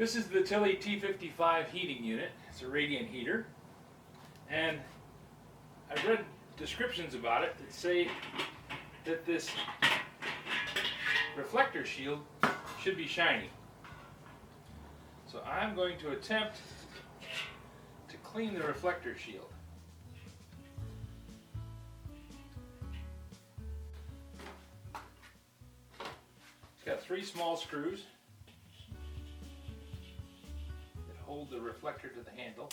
This is the Tilley T55 heating unit. It's a radiant heater, and I've read descriptions about it that say that this reflector shield should be shiny. So I'm going to attempt to clean the reflector shield. It's got 3 small screws that hold the reflector to the handle.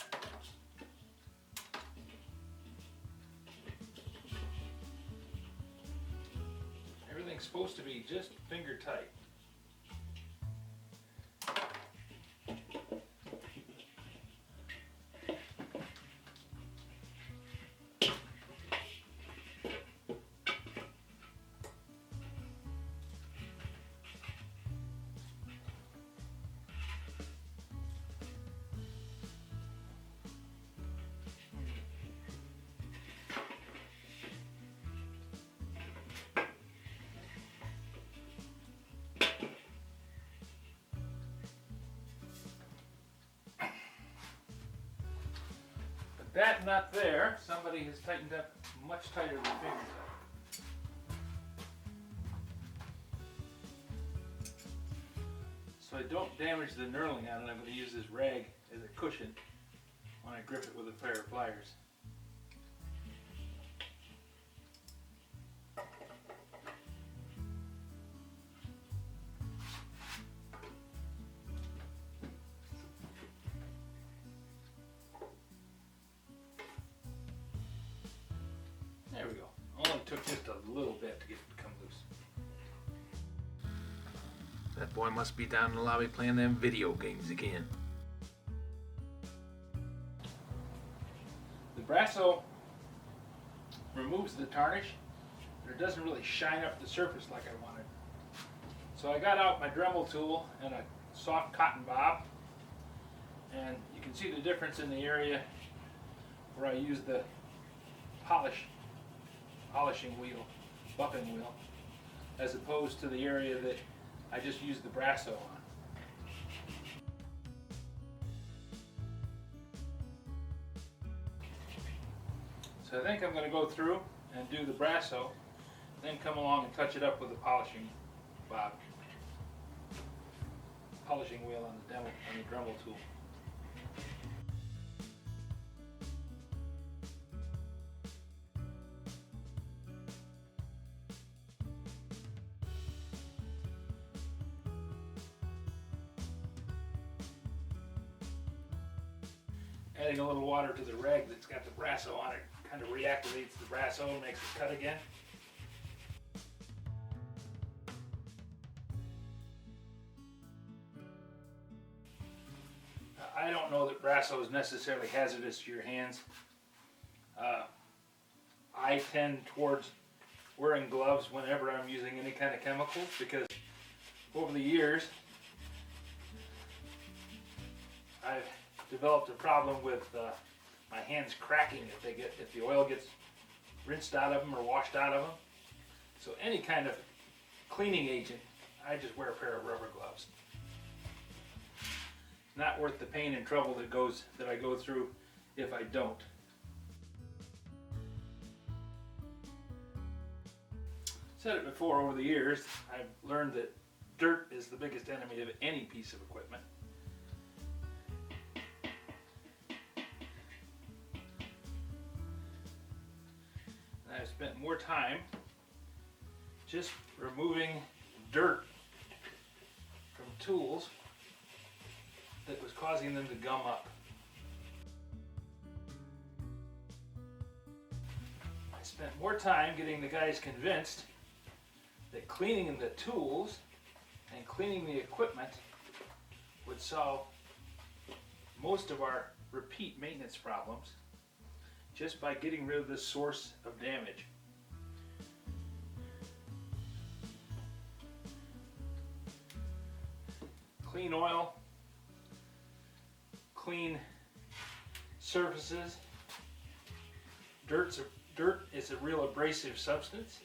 Everything's supposed to be just finger tight. That nut there, somebody has tightened up much tighter than finger tight. So I don't damage the knurling on it, I'm going to use this rag as a cushion when I grip it with a pair of pliers. There we go. Only took just a little bit to get it to come loose. That boy must be down in the lobby playing them video games again. The Brasso removes the tarnish, but it doesn't really shine up the surface like I wanted. So I got out my Dremel tool and a soft cotton bob, and you can see the difference in the area where I use the polishing wheel, buffing wheel, as opposed to the area that I just used the Brasso on. So I think I'm going to go through and do the Brasso, then come along and touch it up with the polishing bob, polishing wheel on the Dremel tool. Adding a little water to the rag that's got the Brasso on it kind of reactivates the Brasso and makes it cut again. I don't know that Brasso is necessarily hazardous to your hands. I tend towards wearing gloves whenever I'm using any kind of chemicals because over the years I've developed a problem with my hands cracking if the oil gets rinsed out of them or washed out of them. So any kind of cleaning agent, I just wear a pair of rubber gloves. Not worth the pain and trouble that I go through if I don't. Said it before, over the years I've learned that dirt is the biggest enemy of any piece of equipment. I've spent more time just removing dirt from tools that was causing them to gum up. I spent more time getting the guys convinced that cleaning the tools and cleaning the equipment would solve most of our repeat maintenance problems just by getting rid of the source of damage. Clean oil, clean surfaces. Dirt is a real abrasive substance,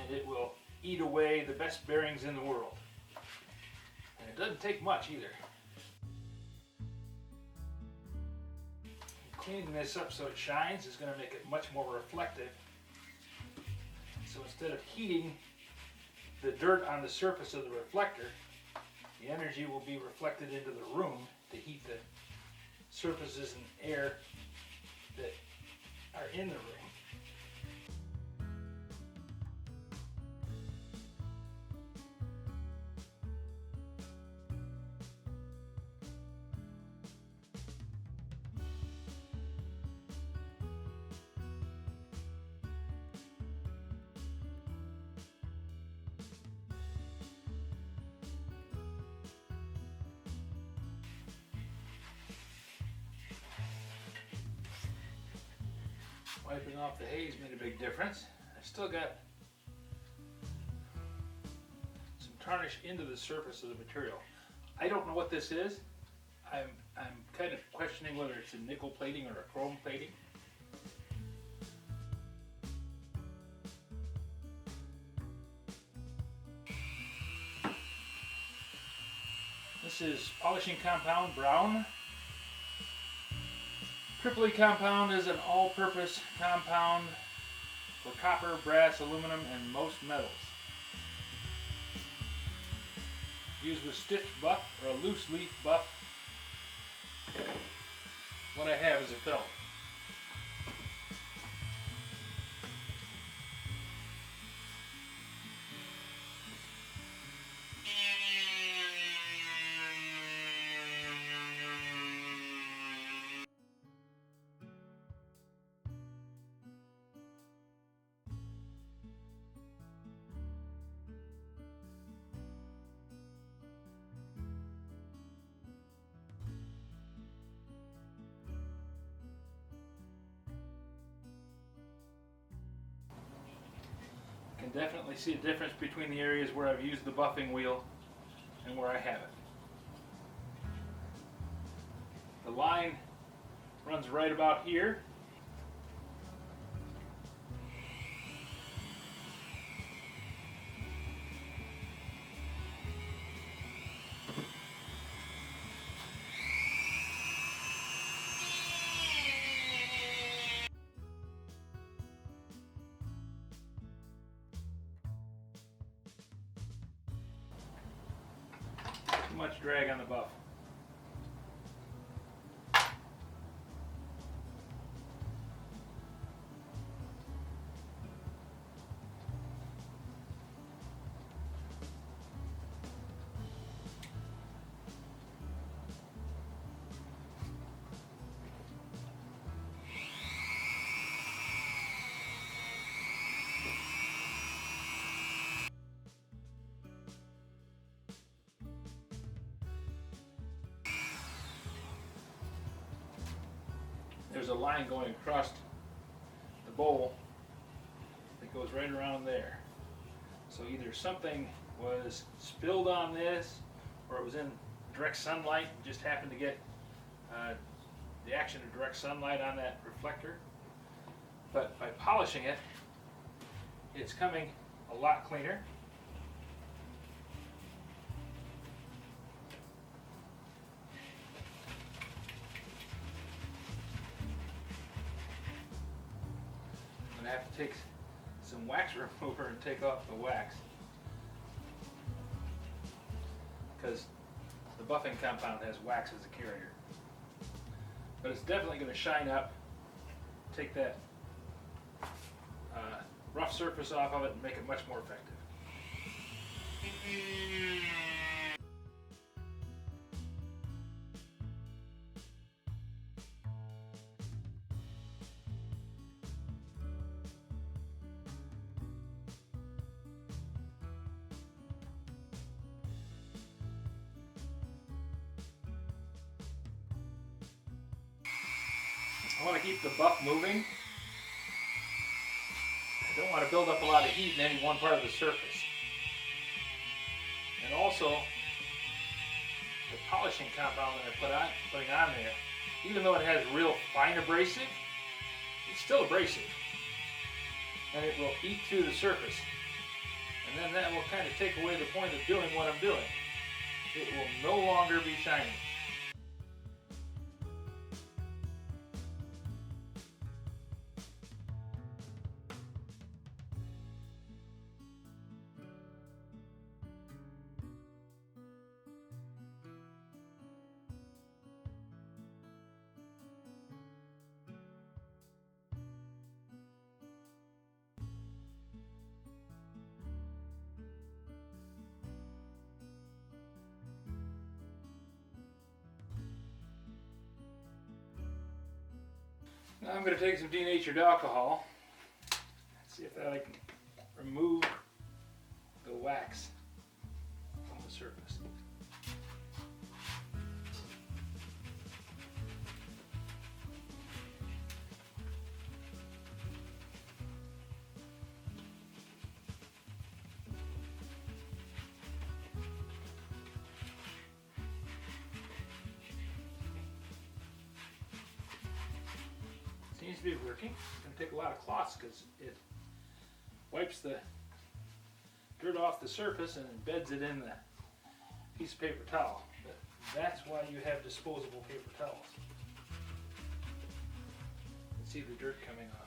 and it will eat away the best bearings in the world. And it doesn't take much either. Cleaning this up so it shines is going to make it much more reflective. So instead of heating the dirt on the surface of the reflector, the energy will be reflected into the room to heat the surfaces and air that are in the room. Wiping off the haze made a big difference. I still got some tarnish into the surface of the material. I don't know what this is. I'm kind of questioning whether it's a nickel plating or a chrome plating. This is polishing compound brown. Tilley compound is an all-purpose compound for copper, brass, aluminum, and most metals. Used with stitched buff or a loose leaf buff. What I have is a film. Can definitely see a difference between the areas where I've used the buffing wheel and where I haven't. The line runs right about here. Too much drag on the buff. There's a line going across the bowl that goes right around there. So either something was spilled on this, or it was in direct sunlight and just happened to get the action of direct sunlight on that reflector. But by polishing it, it's coming a lot cleaner. I have to take some wax remover and take off the wax because the buffing compound has wax as a carrier. But it's definitely going to shine up, take that rough surface off of it and make it much more effective. I want to keep the buff moving. I don't want to build up a lot of heat in any one part of the surface. And also, the polishing compound that I'm putting on there, even though it has real fine abrasive, it's still abrasive. And it will eat through the surface And then that will kind of take away the point of doing what I'm doing. It will no longer be shiny. Now I'm going to take some denatured alcohol and see if I can remove the wax from the surface. Seems to be working. It's going to take a lot of cloths because it wipes the dirt off the surface and embeds it in the piece of paper towel. But that's why you have disposable paper towels. You can see the dirt coming off.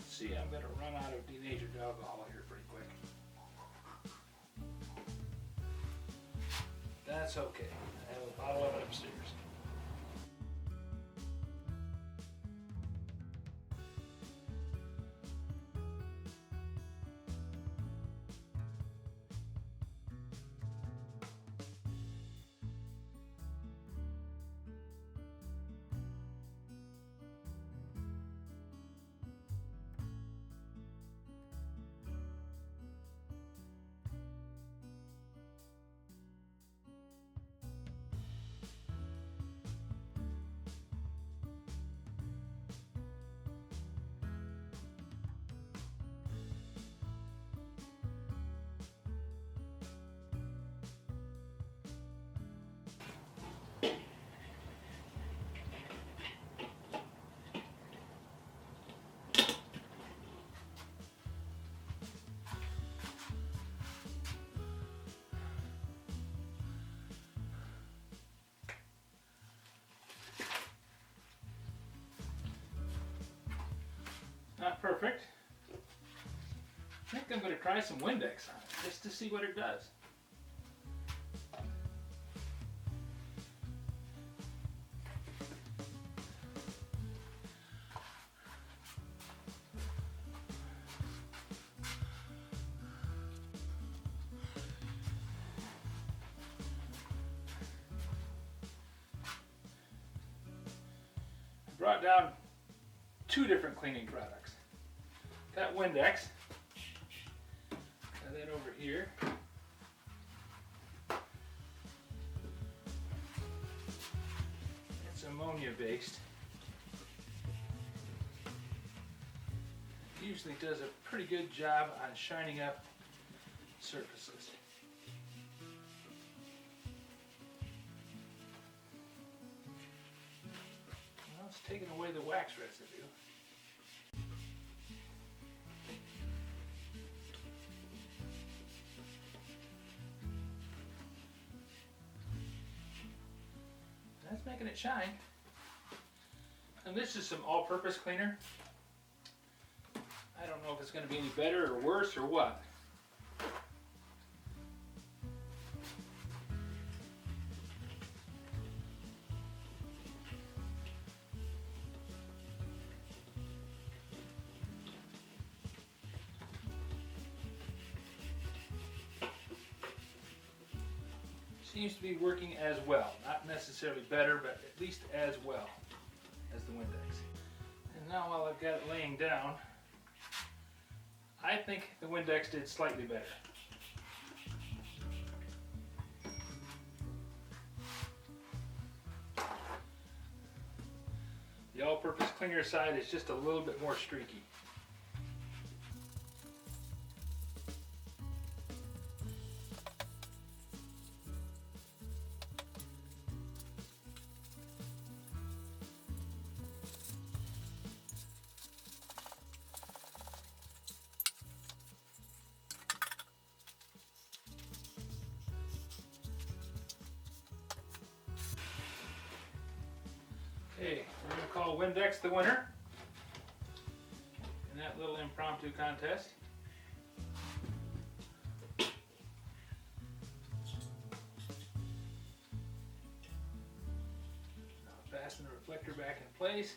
See, I'm going to run out of denatured alcohol here pretty quick. That's okay. I have a bottle of it upstairs. Not perfect. I think I'm going to try some Windex on it just to see what it does. I brought down 2 different cleaning products. Got Windex, got that over here. It's ammonia based. It usually does a pretty good job on shining up surfaces. Well, it's taking away the wax residue. That's making it shine. And this is some all-purpose cleaner. I don't know if it's going to be any better or worse or what. Seems to be working as well. Not necessarily better, but at least as well as the Windex. And now while I've got it laying down, I think the Windex did slightly better. The all-purpose cleaner side is just a little bit more streaky. Okay, we're going to call Windex the winner in that little impromptu contest. Now fasten the reflector back in place.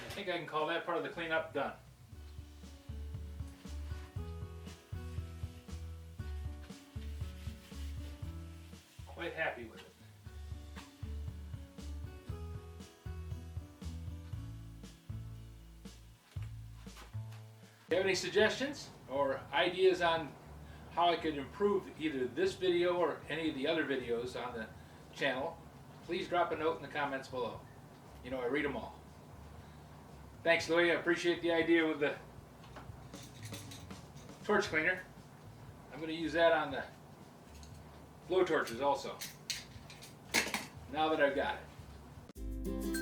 I think I can call that part of the cleanup done. Quite happy with it. If you have any suggestions or ideas on how I could improve either this video or any of the other videos on the channel, please drop a note in the comments below. You know, I read them all. Thanks, Louie. I appreciate the idea with the torch cleaner. I'm going to use that on the blow torches also, now that I've got it.